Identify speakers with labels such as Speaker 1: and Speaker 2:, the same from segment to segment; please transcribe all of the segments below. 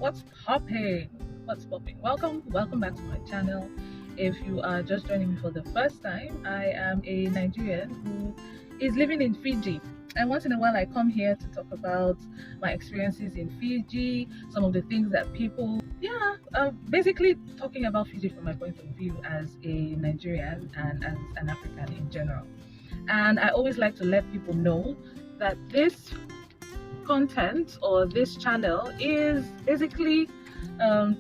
Speaker 1: What's popping? What's popping? Welcome back to my channel. If you are just joining me for the first time, I am a Nigerian who is living in Fiji. And once in a while, I come here to talk about my experiences in Fiji, some of the things that basically talking about Fiji from my point of view as a Nigerian and as an African in general. And I always like to let people know that this content or this channel is basically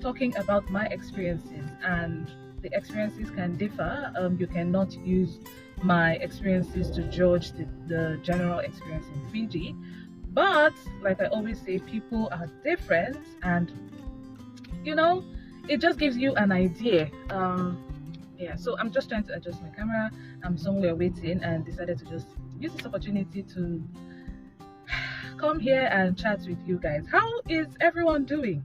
Speaker 1: talking about my experiences, and the experiences can differ. You cannot use my experiences to judge the general experience in Fiji, but like I always say, people are different, and it just gives you an idea. Yeah, so I'm just trying to adjust my camera. I'm somewhere waiting and decided to just use this opportunity to come here and chat with you guys. How is everyone doing?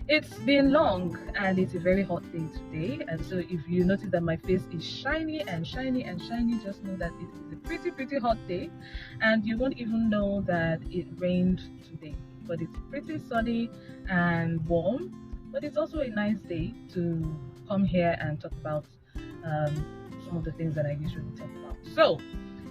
Speaker 1: It's been long and it's a very hot day today, and so if you notice that my face is shiny and shiny and shiny, just know that it is a pretty hot day, and you won't even know that it rained today. But it's pretty sunny and warm, but it's also a nice day to come here and talk about some of the things that I usually talk about. So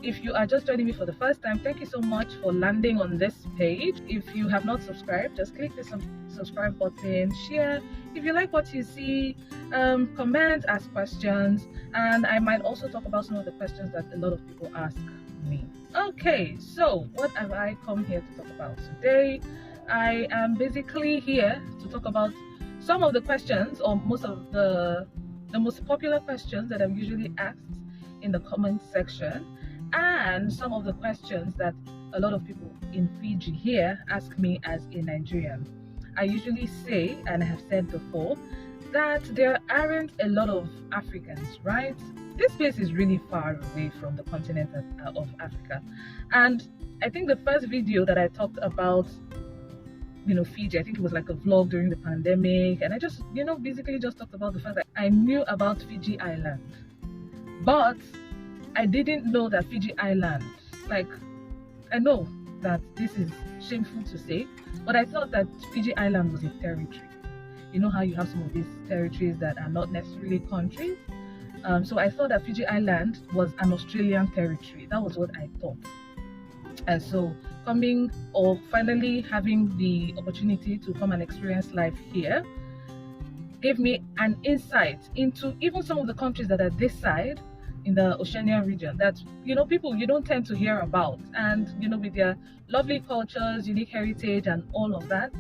Speaker 1: if you are just joining me for the first time, thank you so much for landing on this page. If you have not subscribed, just click the subscribe button, share if you like what you see, comment, ask questions, and I might also talk about some of the questions that a lot of people ask me. Okay, so what have I come here to talk about today? I am basically here to talk about some of the questions, or most of the most popular questions that I'm usually asked in the comment section, and some of the questions that a lot of people in Fiji here ask me as a Nigerian. I usually say, and I have said before, that there aren't a lot of Africans, right? This place is really far away from the continent of Africa. And I think the first video that I talked about, Fiji, I think it was like a vlog during the pandemic, and I just, basically just talked about the fact that I knew about Fiji Island, but I didn't know that Fiji Island, like, I know that this is shameful to say, but I thought that Fiji Island was a territory. You know how you have some of these territories that are not necessarily countries? So I thought that Fiji Island was an Australian territory. That was what I thought. And so finally having the opportunity to come and experience life here gave me an insight into even some of the countries that are this side in the Oceania region that people you don't tend to hear about, and with their lovely cultures, unique heritage, and all of that,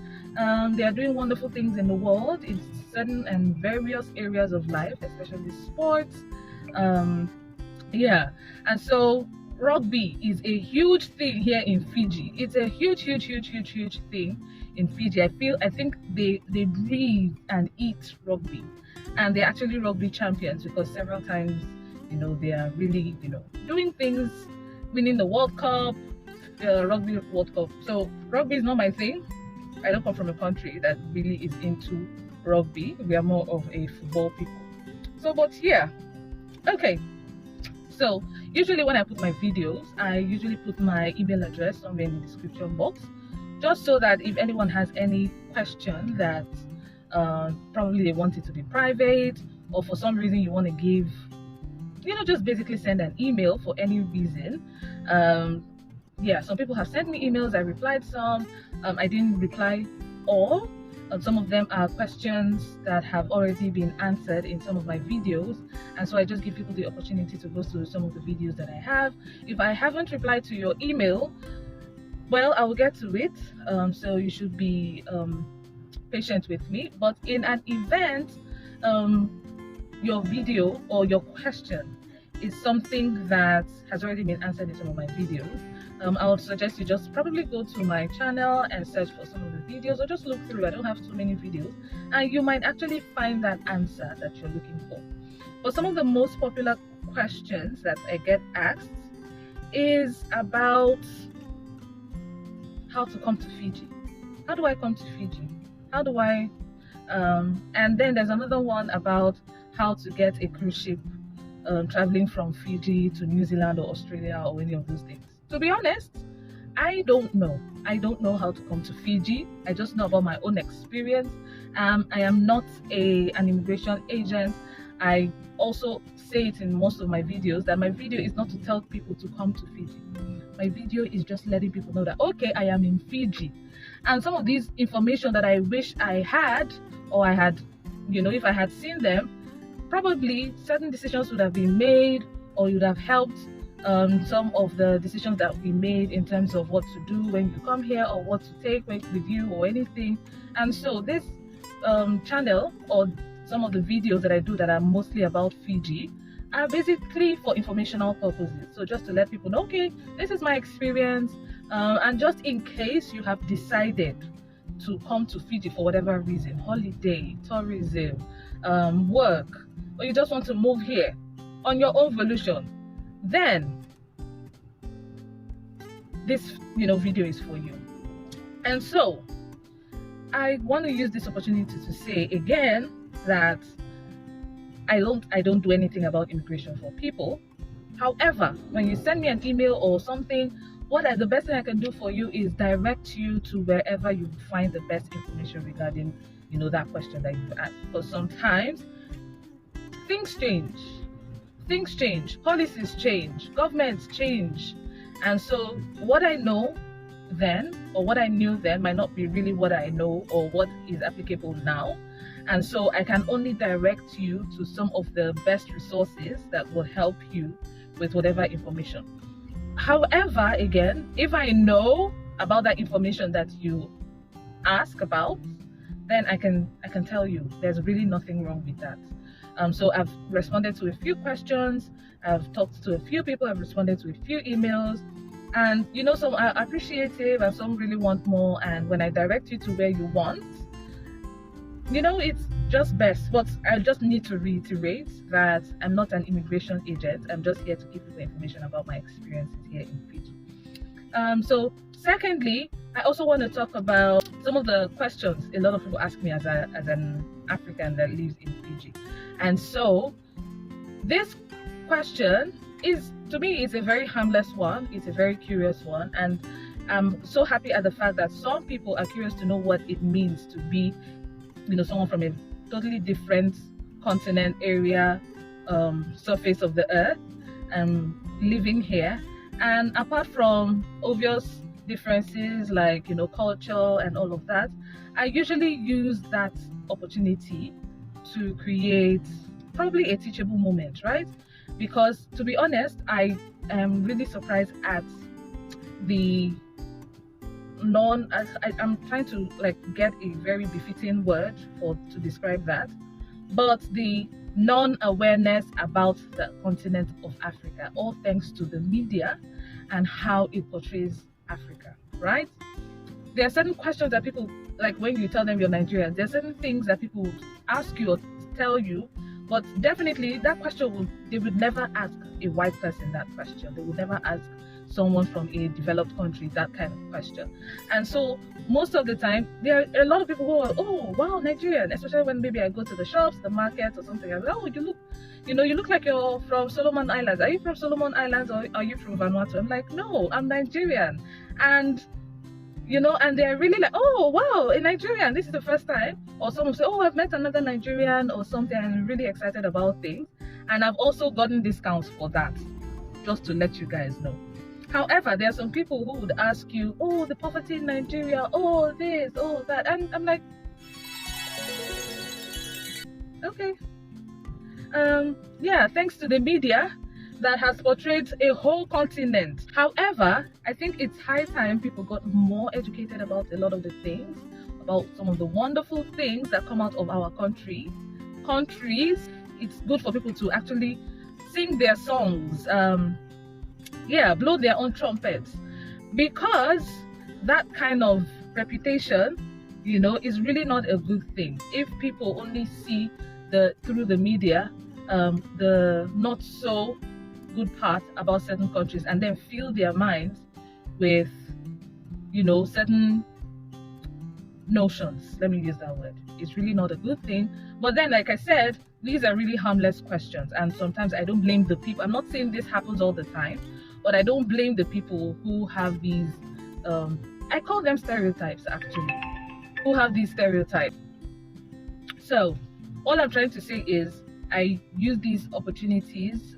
Speaker 1: they are doing wonderful things in the world in certain and various areas of life, especially sports. Yeah, and so rugby is a huge thing here in Fiji. It's a huge thing in Fiji. I think they breathe and eat rugby, and they're actually rugby champions, because several times they are really doing things, winning the World Cup, the Rugby World Cup. So rugby is not my thing. I don't come from a country that really is into rugby. We are more of a football people. So but yeah, okay, so usually when I put my videos, I usually put my email address somewhere in the description box, just so that if anyone has any question that probably they want it to be private, or for some reason you want to give, just basically send an email for any reason. Yeah, some people have sent me emails. I replied some. I didn't reply all. Some of them are questions that have already been answered in some of my videos, and so I just give people the opportunity to go through some of the videos that I have. If I haven't replied to your email, well, I will get to it. So you should be patient with me. But in an event, your video or your question is something that has already been answered in some of my videos, I would suggest you just probably go to my channel and search for some of the videos, or just look through. I don't have too many videos, and you might actually find that answer that you're looking for. But some of the most popular questions that I get asked is about how to come to Fiji. How do I come to Fiji? How do I and then there's another one about how to get a cruise ship traveling from Fiji to New Zealand or Australia or any of those things. To be honest, I don't know. I don't know how to come to Fiji. I just know about my own experience. I am not an immigration agent. I also say it in most of my videos that my video is not to tell people to come to Fiji. My video is just letting people know that, okay, I am in Fiji. And some of these information that I wish I had, or I had, if I had seen them, probably certain decisions would have been made, or would have helped some of the decisions that we made in terms of what to do when you come here, or what to take with you, or anything. And so this channel, or some of the videos that I do that are mostly about Fiji, are basically for informational purposes. So just to let people know, okay, this is my experience, and just in case you have decided to come to Fiji for whatever reason, holiday, tourism, work, or you just want to move here on your own volition, then this video is for you. And so I want to use this opportunity to say again that I don't do anything about immigration for people. However, when you send me an email or something, the best thing I can do for you is direct you to wherever you find the best information regarding that question that you've asked. Because sometimes things change, policies change, governments change, and so what I know then, or what I knew then, might not be really what I know or what is applicable now. And so I can only direct you to some of the best resources that will help you with whatever information. However, again, if I know about that information that you ask about, then I can tell you there's really nothing wrong with that. So I've responded to a few questions, I've talked to a few people, I've responded to a few emails, and some are appreciative and some really want more. And when I direct you to where you want, it's just best. But I just need to reiterate that I'm not an immigration agent. I'm just here to give you the information about my experiences here in Fiji. So secondly, I also want to talk about some of the questions a lot of people ask me as an African that lives in Fiji. And so this question is, to me, it's a very harmless one. It's a very curious one. And I'm so happy at the fact that some people are curious to know what it means to be someone from a totally different continent, area, surface of the earth, living here. And apart from obvious differences like culture and all of that, I usually use that opportunity to create probably a teachable moment, right? Because to be honest, I am really surprised at the I'm trying to get a very befitting word to describe that, but the non-awareness about the continent of Africa, all thanks to the media and how it portrays Africa, right? There are certain questions that people, when you tell them you're Nigerian, there are certain things that people would ask you or tell you, but definitely that question they would never ask a white person that question. They would never ask someone from a developed country that kind of question. And so most of the time there are a lot of people who are, oh wow, Nigerian, especially when maybe I go to the shops, the market or something. I'm like, oh, you look like you're from Solomon Islands. Are you from Solomon Islands or are you from Vanuatu? I'm like, no, I'm Nigerian. And and they're really like, oh wow, a Nigerian, this is the first time. Or someone say, oh, I've met another Nigerian or something, and I'm really excited about things. And I've also gotten discounts for that, just to let you guys know. However, there are some people who would ask you, oh, the poverty in Nigeria, oh this, oh that, and I'm like, okay, yeah, thanks to the media that has portrayed a whole continent. However, I think it's high time people got more educated about a lot of the things, about some of the wonderful things that come out of our countries. It's good for people to actually sing their songs, blow their own trumpets, because that kind of reputation, is really not a good thing. If people only see through the media the not so good part about certain countries and then fill their minds with certain notions, let me use that word, it's really not a good thing. But then, like I said, these are really harmless questions, and sometimes I don't blame the people. I'm not saying this happens all the time, but I don't blame the people who have these I call them stereotypes actually, who have these stereotypes. So all I'm trying to say is I use these opportunities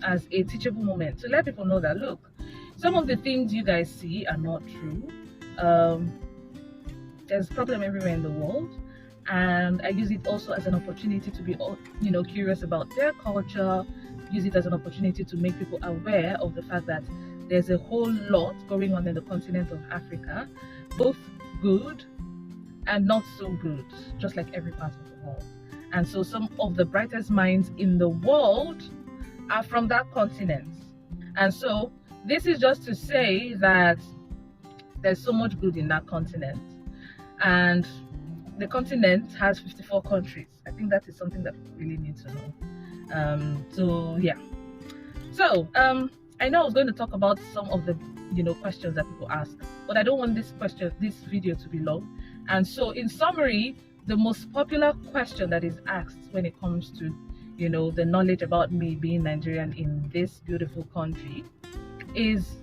Speaker 1: as a teachable moment to let people know that, look, some of the things you guys see are not true. There's problem everywhere in the world, and I use it also as an opportunity to be, curious about their culture. Use it as an opportunity to make people aware of the fact that there's a whole lot going on in the continent of Africa, both good and not so good, just like every part of the world. And so some of the brightest minds in the world are from that continent. And so this is just to say that there's so much good in that continent. And the continent has 54 countries. I think that is something that we really need to know. So yeah. So I know I was going to talk about some of the questions that people ask, but I don't want this video to be long. And so in summary, the most popular question that is asked when it comes to the knowledge about me being Nigerian in this beautiful country is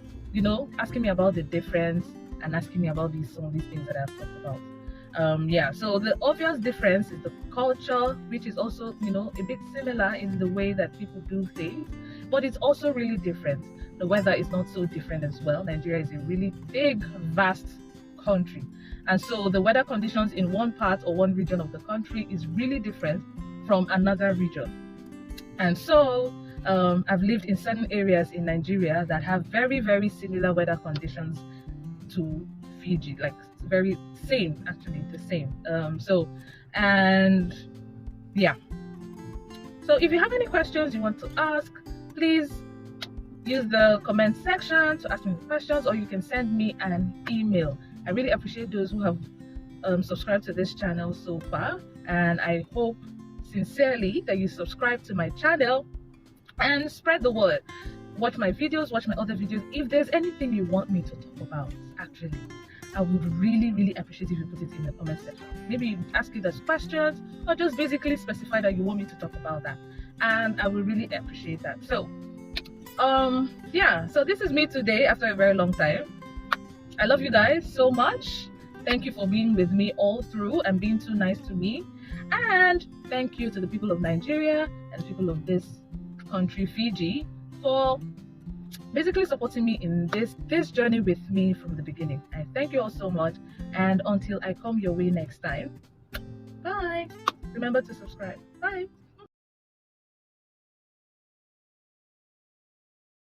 Speaker 1: asking me about the difference and asking me about some of these things that I've talked about. Yeah, so the obvious difference is the culture, which is also a bit similar in the way that people do things, but it's also really different. The weather is not so different as well. Nigeria is a really big, vast country, and so the weather conditions in one part or one region of the country is really different from another region. And so I've lived in certain areas in Nigeria that have very, very similar weather conditions to Fiji, like very same, actually the same. And yeah, so if you have any questions you want to ask, please use the comment section to ask me questions, or you can send me an email. I really appreciate those who have subscribed to this channel so far, and I hope sincerely that you subscribe to my channel and spread the word. Watch my videos, watch my other videos. If there's anything you want me to talk about, actually, I would really, really appreciate if you put it in the comment section. Maybe you ask it as questions, or just basically specify that you want me to talk about that, and I will really appreciate that. So yeah, so this is me today after a very long time. I love you guys so much. Thank you for being with me all through and being too nice to me, and thank you to the people of Nigeria and the people of this country, Fiji, for basically supporting me in this journey with me from the beginning. I thank you all so much, and until I come your way next time, bye. Remember to subscribe. Bye.